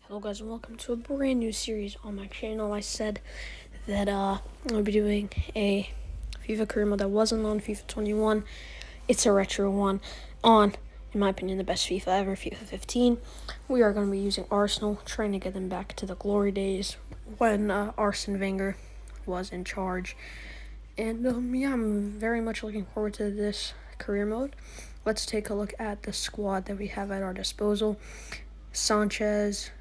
Hello guys and welcome to a brand new series on my channel. I said that I'll be doing a FIFA career mode that wasn't on FIFA 21. It's a retro one on, in my opinion, the best FIFA ever, FIFA 15. We are going to be using Arsenal, trying to get them back to the glory days when Arsene Wenger was in charge. And yeah, I'm very much looking forward to this career mode. Let's take a look at the squad that we have at our disposal. Sanchez,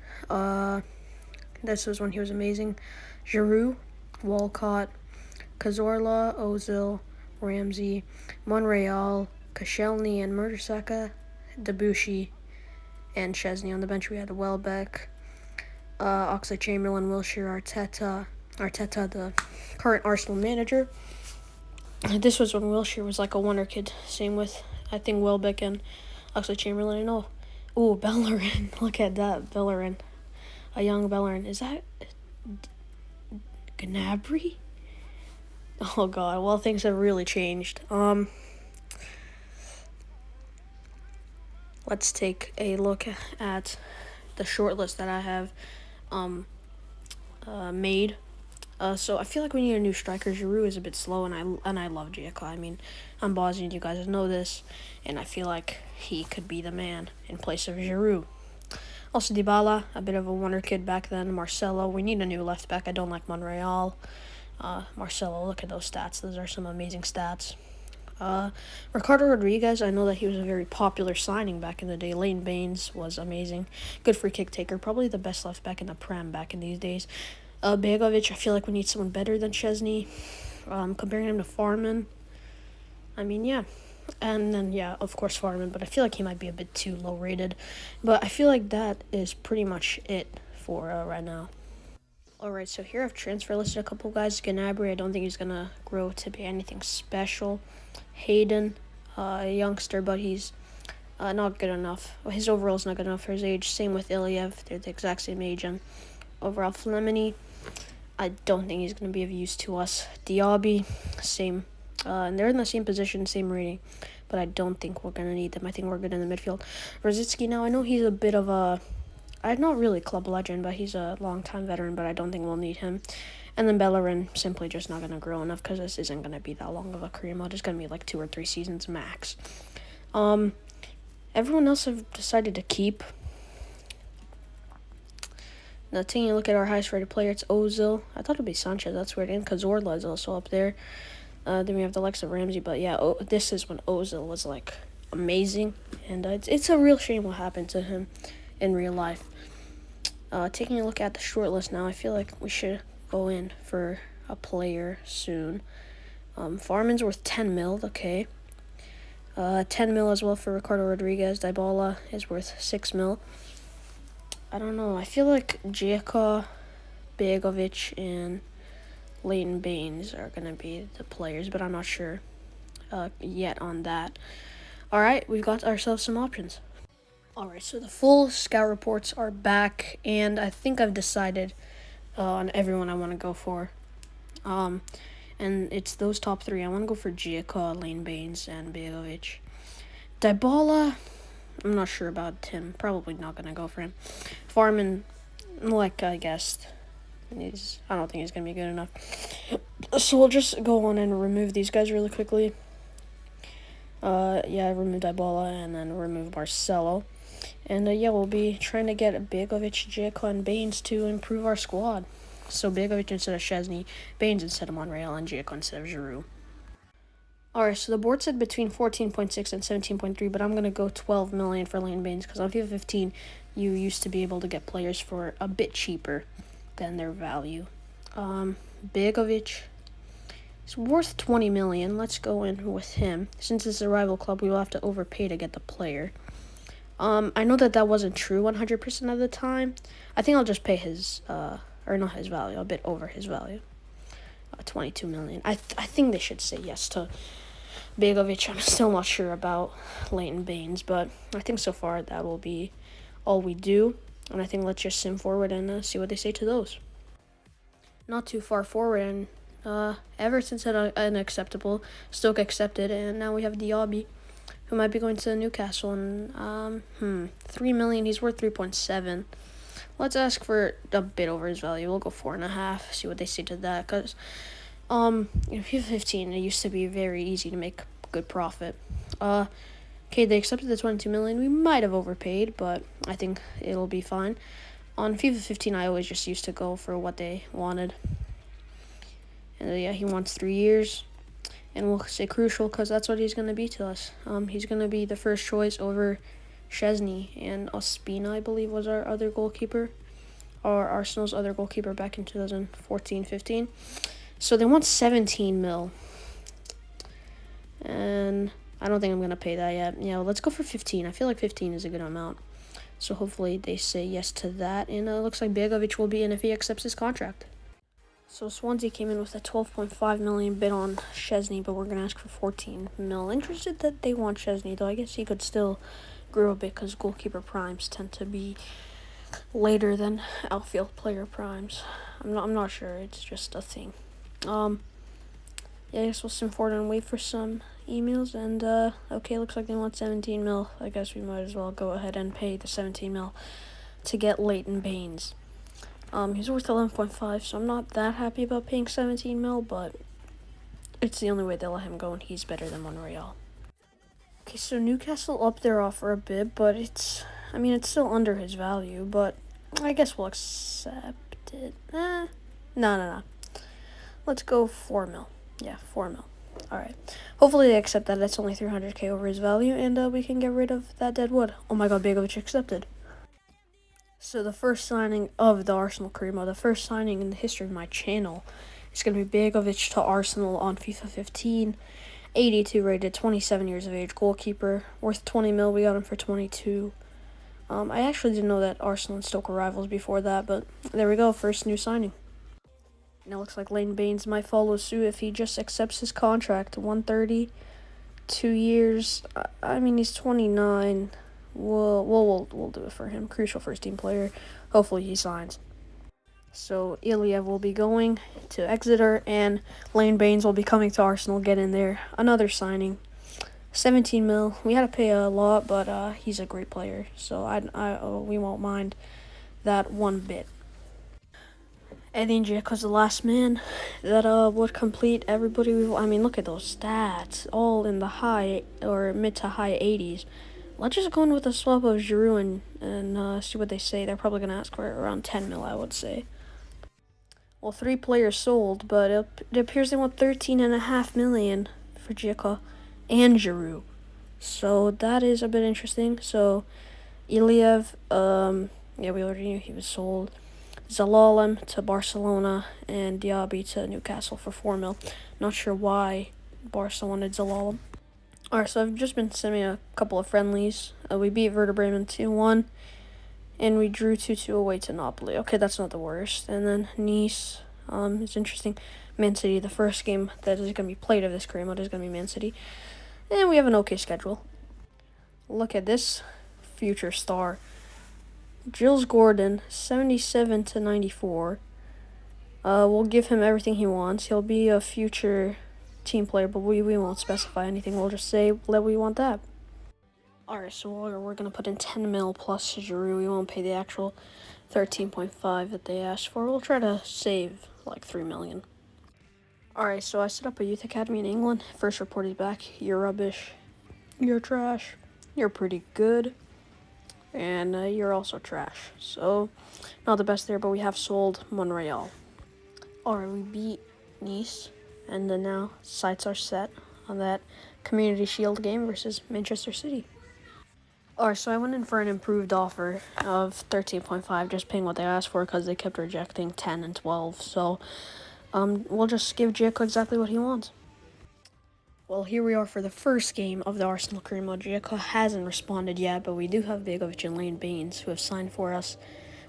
this was when he was amazing. Giroud, Walcott, Cazorla, Ozil, Ramsey, Monreal, Koscielny, and Mertesacker, Debussy, and Chesney. On the bench we had Welbeck, Oxlade-Chamberlain, Wilshere, Arteta, the current Arsenal manager. This was when Wilshere was like a wonder kid. Same with, I think, Welbeck and Oxlade-Chamberlain. Oh, Bellerin. Look at that, Bellerin. A young Bellerin. Is that Gnabry? Oh god, well, things have really changed. Let's take a look at the short list that I have made. So I feel like we need a new striker. Giroud is a bit slow, and I love Dzeko. I mean, I'm Bosnian, you guys know this, and I feel like he could be the man in place of Giroud. Also, Dybala, a bit of a wonder kid back then. Marcelo, we need a new left back. I don't like Monreal. Marcelo, look at those stats. Those are some amazing stats. Ricardo Rodriguez, I know that he was a very popular signing back in the day. Leighton Baines was amazing. Good free kick taker. Probably the best left back in the Prem back in these days. Begovic, I feel like we need someone better than Chesney. Comparing him to Farman, I mean, yeah. And then, yeah, of course, Farman, but I feel like he might be a bit too low rated. But I feel like that is pretty much it for right now. Alright, so here I've transfer listed a couple guys. Gnabry, I don't think he's going to grow to be anything special. Hayden, a youngster, but he's not good enough. His overall's not good enough for his age. Same with Iliev. They're the exact same age. And overall, Flemini, I don't think he's going to be of use to us. Diaby, same. And they're in the same position, same rating. But I don't think we're going to need them. I think we're good in the midfield. Rosicki, now I know he's a bit of a... I'm not really club legend, but he's a long-time veteran, but I don't think we'll need him. And then Bellerin, simply just not going to grow enough because this isn't going to be that long of a career mode. It's going to be like 2 or 3 seasons max. Everyone else have decided to keep. Now, taking a look at our highest rated player, it's Ozil. I thought it would be Sanchez. That's weird. And Cazorla is also up there. Then we have the likes of Ramsey. But yeah, this is when Ozil was like amazing. And it's a real shame what happened to him in real life. Taking a look at the short list now, I feel like we should go in for a player soon. Farman's worth 10 mil. Okay. 10 mil as well for Ricardo Rodriguez. Dybala is worth 6 mil. I don't know. I feel like Dzeko, Begovic, and Leighton Baines are going to be the players, but I'm not sure yet on that. All right, we've got ourselves some options. All right, so the full scout reports are back, and I think I've decided on everyone I want to go for. And it's those top 3. I want to go for Dzeko, Leighton Baines, and Begovic. Dybala, I'm not sure about him. Probably not going to go for him. Farman, like I guessed, I don't think he's going to be good enough. So we'll just go on and remove these guys really quickly. Yeah, remove Dybala and then remove Marcelo. And yeah, we'll be trying to get Begovic, Dzeko, and Baines to improve our squad. So Begovic instead of Chesney, Baines instead of Monreal, and Dzeko instead of Giroud. Alright, so the board said between 14.6 and 17.3, but I'm going to go 12 million for Leighton Baines because on FIFA 15, you used to be able to get players for a bit cheaper than their value. Begovic is worth 20 million. Let's go in with him. Since it's a rival club, we will have to overpay to get the player. I know that wasn't true 100% of the time. I think I'll just pay his, or not his value, a bit over his value. 22 million. I think they should say yes to Begovic. I'm still not sure about Leighton Baines, but I think so far that will be all we do. And I think let's just sim forward and see what they say to those. Not too far forward, and Everton said unacceptable. Stoke accepted, and now we have Diaby, who might be going to Newcastle. And 3 million. He's worth 3.7. Let's ask for a bit over his value. We'll go 4.5. See what they say to that. Cause in FIFA 15, it used to be very easy to make good profit. Okay, they accepted the 22 million. We might have overpaid, but I think it'll be fine. On FIFA 15, I always just used to go for what they wanted. And yeah, he wants 3 years. And we'll say crucial because that's what he's going to be to us. He's going to be the first choice over Szczesny, and Ospina, I believe, was our other goalkeeper. Or Arsenal's other goalkeeper back in 2014-15. So they want 17 mil. And I don't think I'm going to pay that yet. Yeah, let's go for 15. I feel like 15 is a good amount. So hopefully they say yes to that. And it looks like Begovic will be in if he accepts his contract. So Swansea came in with a 12.5 million bid on Szczesny, but we're going to ask for 14 mil. Interested that they want Szczesny, though I guess he could still grow a bit because goalkeeper primes tend to be later than outfield player primes. I'm not sure. It's just a thing. Yeah, I guess we'll sim forward and wait for some emails. And okay, looks like they want 17 mil. I guess we might as well go ahead and pay the 17 mil to get Leighton Baines. He's worth 11.5, so I'm not that happy about paying 17 mil, but it's the only way they'll let him go, and he's better than Monreal. Okay, so Newcastle upped their offer a bit, but it's still under his value, but I guess we'll accept it. No. Let's go 4 mil. Yeah, 4 mil. All right. Hopefully they accept that. That's only 300k over his value, and we can get rid of that dead wood. Oh my god, Begovic accepted. So the first signing of the Arsenal career mode, the first signing in the history of my channel, is going to be Begovic to Arsenal on FIFA 15. 82 rated, 27 years of age, goalkeeper, worth 20 mil. We got him for 22. I actually didn't know that Arsenal and Stoke were rivals before that, but there we go, first new signing. And it looks like Leighton Baines might follow suit if he just accepts his contract. 130, 2 years. He's 29. We'll do it for him. Crucial first team player. Hopefully he signs. So Iliev will be going to Exeter, and Leighton Baines will be coming to Arsenal. Get in there. Another signing. 17 mil. We had to pay a lot, but he's a great player, so we won't mind that one bit. Edin Dzeko's the last man that would complete everybody. Look at those stats, all in the high or mid to high 80s. Let's just go in with a swap of Giroud and see what they say. They're probably going to ask for around 10 mil, I would say. Well, 3 players sold, but it appears they want 13.5 million for Dzeko and Giroud. So that is a bit interesting. So Iliev, we already knew he was sold. Zalalem to Barcelona and Diaby to Newcastle for 4 mil. Not sure why Barca wanted Zalalem. Alright, so I've just been sending a couple of friendlies. We beat Werder Bremen 2-1, and we drew 2-2 away to Napoli. Okay, that's not the worst. And then Nice, it's interesting. Man City, the first game that is going to be played of this career mode is going to be Man City. And we have an okay schedule. Look at this future star. Jules Gordon, 77 to 94. We'll give him everything he wants. He'll be a future team player, but we won't specify anything. We'll just say that we want that. Alright, so we're going to put in 10 mil plus Giroud. We won't pay the actual 13.5 that they asked for. We'll try to save like 3 million. Alright, so I set up a youth academy in England. First report is back. You're rubbish. You're trash. You're pretty good. And you're also trash. So, not the best there, but we have sold Monreal. Alright, we beat Nice. And then now sights are set on that Community Shield game versus Manchester City. Alright, so I went in for an improved offer of 13.5, just paying what they asked for because they kept rejecting 10 and 12. So we'll just give Dzeko exactly what he wants. Well, here we are for the first game of the Arsenal career mode. Dzeko hasn't responded yet, but we do have Begovic and Leighton Baines who have signed for us.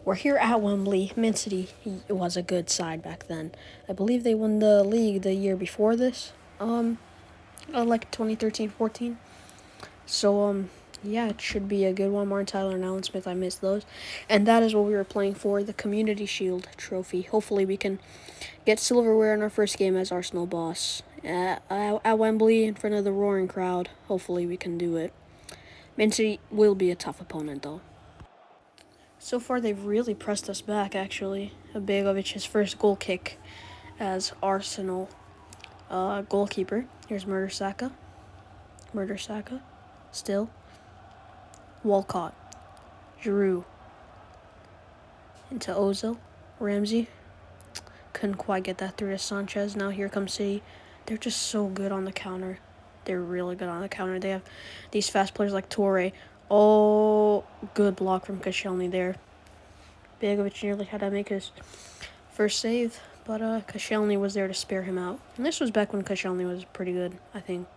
We're here at Wembley. Man City was a good side back then. I believe they won the league the year before this, like 2013-14. So, yeah, it should be a good one. Martin Tyler and Alan Smith, I missed those. And that is what we were playing for, the Community Shield trophy. Hopefully we can get silverware in our first game as Arsenal boss. At Wembley, in front of the roaring crowd. Hopefully we can do it. Man City will be a tough opponent, though. So far, they've really pressed us back, actually. Begovic's first goal kick as Arsenal goalkeeper. Here's Murder Saka. Still. Walcott. Giroud. Into Ozil. Ramsey. Couldn't quite get that through to Sanchez. Now here comes City. They're just so good on the counter. They're really good on the counter. They have these fast players like Torre. Oh, good block from Koscielny there. Begovic nearly had to make his first save, but Koscielny was there to spare him out. And this was back when Koscielny was pretty good, I think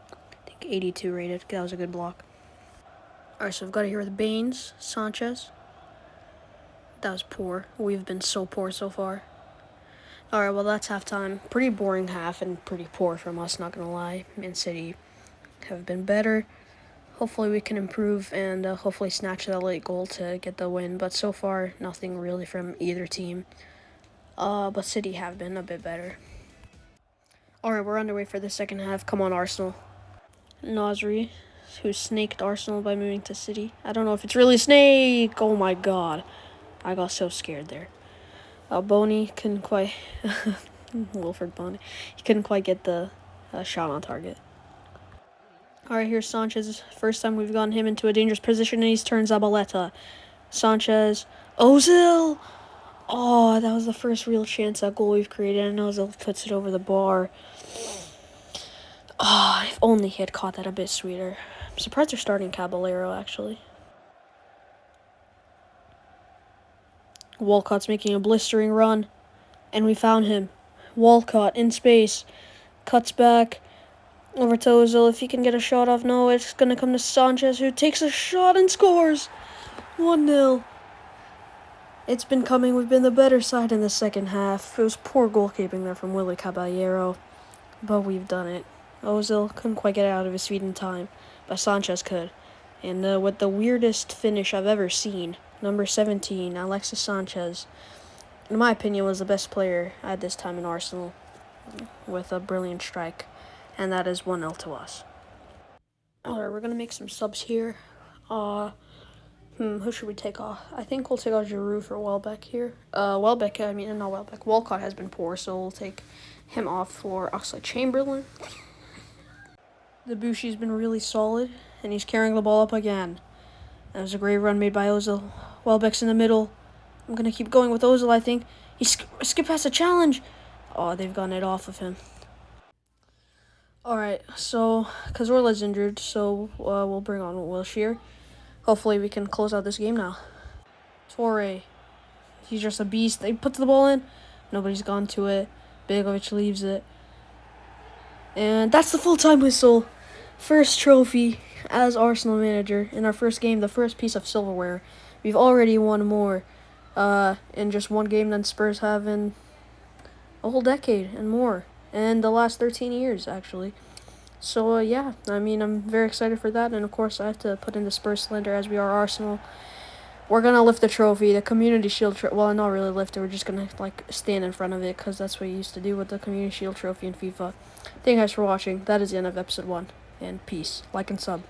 82 rated. That was a good block. Alright, so we've got it here with Baines, Sanchez. That was poor. We've been so poor so far. Alright, well, that's halftime. Pretty boring half and pretty poor from us, not going to lie. Man City have been better. Hopefully we can improve and hopefully snatch that late goal to get the win. But so far, nothing really from either team. But City have been a bit better. Alright, we're underway for the second half. Come on, Arsenal. Nasri, who snaked Arsenal by moving to City. I don't know if it's really a snake. Oh my god. I got so scared there. Boney couldn't quite... Wilfred Boney. He couldn't quite get the shot on target. Alright, here's Sanchez. First time we've gotten him into a dangerous position, and he's turned Zabaleta. Sanchez. Ozil! Oh, that was the first real chance at goal we've created, and Ozil puts it over the bar. Oh, if only he had caught that a bit sweeter. I'm surprised they're starting Caballero, actually. Walcott's making a blistering run, and we found him. Walcott in space. Cuts back. Over to Ozil, if he can get a shot off. No, it's going to come to Sanchez, who takes a shot and scores. 1-0. It's been coming. We've been the better side in the second half. It was poor goalkeeping there from Willy Caballero, but we've done it. Ozil couldn't quite get it out of his feet in time, but Sanchez could. And with the weirdest finish I've ever seen, number 17, Alexis Sanchez, in my opinion, was the best player at this time in Arsenal with a brilliant strike. And that is 1-0 to us. Alright, we're going to make some subs here. Who should we take off? I think we'll take off Giroud for Welbeck here. Walcott has been poor, so we'll take him off for Oxlade-Chamberlain. Debussy's been really solid, and he's carrying the ball up again. That was a great run made by Ozil. Welbeck's in the middle. I'm going to keep going with Ozil, I think. He skipped past the challenge. Oh, they've gotten it off of him. Alright, so Cazorla's injured, so we'll bring on Wilshere. Hopefully we can close out this game now. Torre, he's just a beast. They put the ball in. Nobody's gone to it. Begovic leaves it. And that's the full-time whistle. First trophy as Arsenal manager in our first game, the first piece of silverware. We've already won more in just one game than Spurs have in a whole decade and more. And the last 13 years, actually. So, yeah, I mean, I'm very excited for that. And, of course, I have to put in the Spurs slander as we are Arsenal. We're going to lift the trophy, the Community Shield well, not really lift it. We're just going to, stand in front of it because that's what you used to do with the Community Shield trophy in FIFA. Thank you guys for watching. That is the end of episode 1. And peace. Like and sub.